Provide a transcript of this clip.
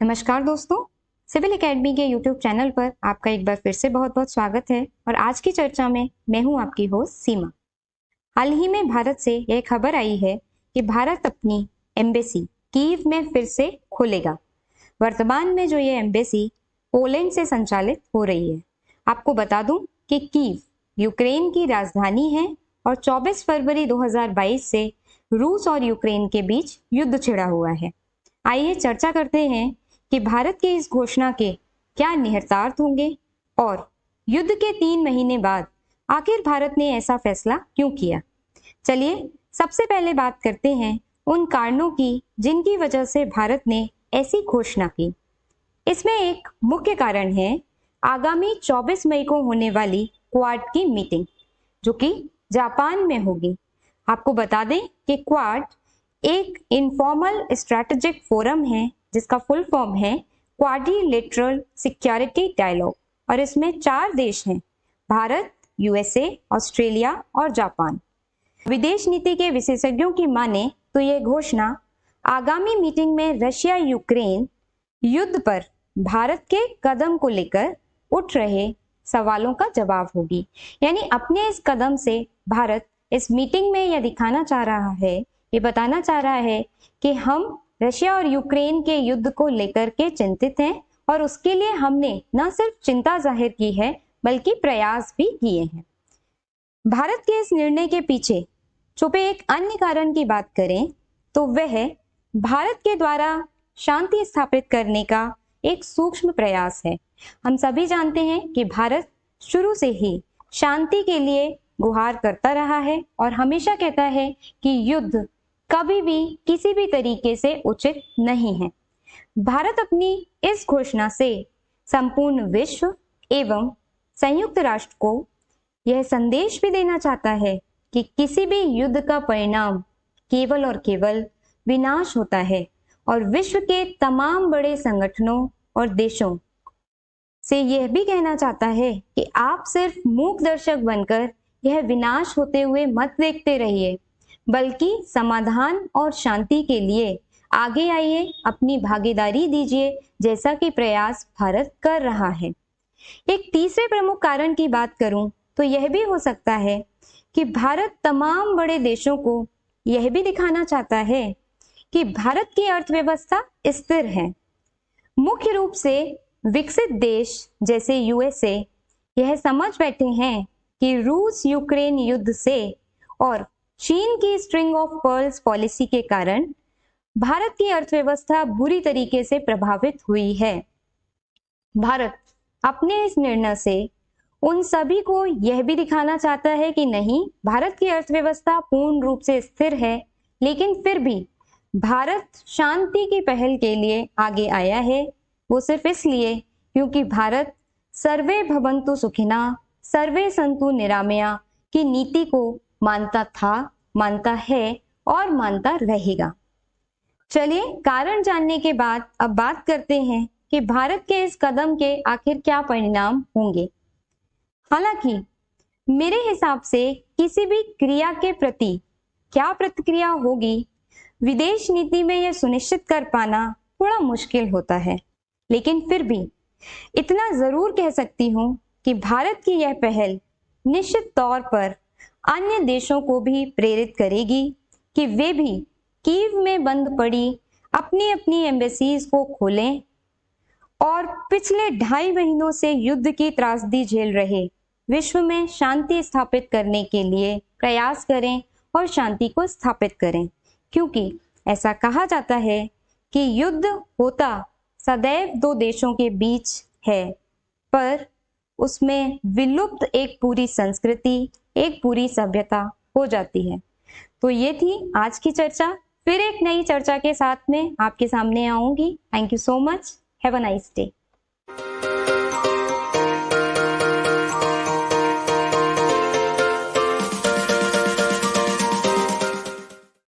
नमस्कार दोस्तों, civil academy के यूट्यूब चैनल पर आपका एक बार फिर से बहुत बहुत स्वागत है। और आज की चर्चा में मैं हूं आपकी होस्ट सीमा। हाल ही में भारत से यह खबर आई है कि भारत अपनी एम्बेसी कीव में फिर से खोलेगा। वर्तमान में जो ये एम्बेसी पोलैंड से संचालित हो रही है। आपको बता दूं कि कीव यूक्रेन की राजधानी है और 24 फरवरी 2022 से रूस और यूक्रेन के बीच युद्ध छिड़ा हुआ है। आइए चर्चा करते हैं कि भारत की इस घोषणा के क्या निहितार्थ होंगे और युद्ध के 3 महीने बाद आखिर भारत ने ऐसा फैसला क्यों किया। चलिए सबसे पहले बात करते हैं उन कारणों की जिनकी वजह से भारत ने ऐसी घोषणा की। इसमें एक मुख्य कारण है आगामी 24 मई को होने वाली क्वाड की मीटिंग, जो कि जापान में होगी। आपको बता दें कि क्वाड एक इनफॉर्मल स्ट्रैटेजिक फोरम है जिसका फुल फॉर्म है क्वाड्रिलेटरल सिक्योरिटी डायलॉग, और इसमें 4 देश हैं, भारत, यूएसए, ऑस्ट्रेलिया और जापान। विदेश नीति के विशेषज्ञों की माने तो यह घोषणा आगामी मीटिंग में रशिया यूक्रेन युद्ध पर भारत के कदम को लेकर उठ रहे सवालों का जवाब होगी। यानी अपने इस कदम से भारत इस मीटिंग में यह दिखाना चाह रहा है, ये बताना चाह रहा है कि हम रशिया और यूक्रेन के युद्ध को लेकर के चिंतित हैं और उसके लिए हमने न सिर्फ चिंता जाहिर की है बल्कि प्रयास भी किए हैं। भारत के इस निर्णय के पीछे छुपे एक अन्य कारण की बात करें तो वह भारत के द्वारा शांति स्थापित करने का एक सूक्ष्म प्रयास है। हम सभी जानते हैं कि भारत शुरू से ही शांति के लिए गुहार करता रहा है और हमेशा कहता है कि युद्ध कभी भी किसी भी तरीके से उचित नहीं है। भारत अपनी इस घोषणा से संपूर्ण विश्व एवं संयुक्त राष्ट्र को यह संदेश भी देना चाहता है कि किसी भी युद्ध का परिणाम केवल और केवल विनाश होता है, और विश्व के तमाम बड़े संगठनों और देशों से यह भी कहना चाहता है कि आप सिर्फ मूक दर्शक बनकर यह विनाश होते हुए मत देखते रहिए, बल्कि समाधान और शांति के लिए आगे आइए, अपनी भागीदारी दीजिए, जैसा कि प्रयास भारत कर रहा है। एक तीसरे प्रमुख कारण की बात करूं तो यह भी हो सकता है कि भारत तमाम बड़े देशों को यह भी दिखाना चाहता है कि भारत की अर्थव्यवस्था स्थिर है। मुख्य रूप से विकसित देश जैसे यूएसए यह समझ बैठे हैं कि रूस यूक्रेन युद्ध से और चीन की स्ट्रिंग ऑफ पर्ल्स पॉलिसी के कारण भारत की अर्थव्यवस्था बुरी तरीके से प्रभावित हुई है। भारत अपने इस निर्णय से उन सभी को यह भी दिखाना चाहता है कि नहीं, भारत की अर्थव्यवस्था पूर्ण रूप से स्थिर है, लेकिन फिर भी भारत शांति की पहल के लिए आगे आया है। वो सिर्फ इसलिए क्योंकि भारत सर्वे भवन्तु सुखिना सर्वे सन्तु निरामया की नीति को मानता था, मानता है और मानता रहेगा। चलिए कारण जानने के बाद अब बात करते हैं कि भारत के इस कदम के आखिर क्या परिणाम होंगे। हालांकि मेरे हिसाब से किसी भी क्रिया के प्रति क्या प्रतिक्रिया होगी, विदेश नीति में यह सुनिश्चित कर पाना थोड़ा मुश्किल होता है, लेकिन फिर भी इतना जरूर कह सकती हूँ कि भारत की यह पहल निश्चित तौर पर अन्य देशों को भी प्रेरित करेगी कि वे भी कीव में बंद पड़ी अपनी अपनी एम्बेसीज को खोलें और पिछले 2.5 महीनों से युद्ध की त्रासदी झेल रहे विश्व में शांति स्थापित करने के लिए प्रयास करें और शांति को स्थापित करें। क्योंकि ऐसा कहा जाता है कि युद्ध होता सदैव 2 देशों के बीच है, पर उसमें विलुप्त एक पूरी संस्कृति, एक पूरी सभ्यता हो जाती है। तो ये थी आज की चर्चा। फिर एक नई चर्चा के साथ में आपके सामने आऊंगी। Thank you so much. Have a nice day.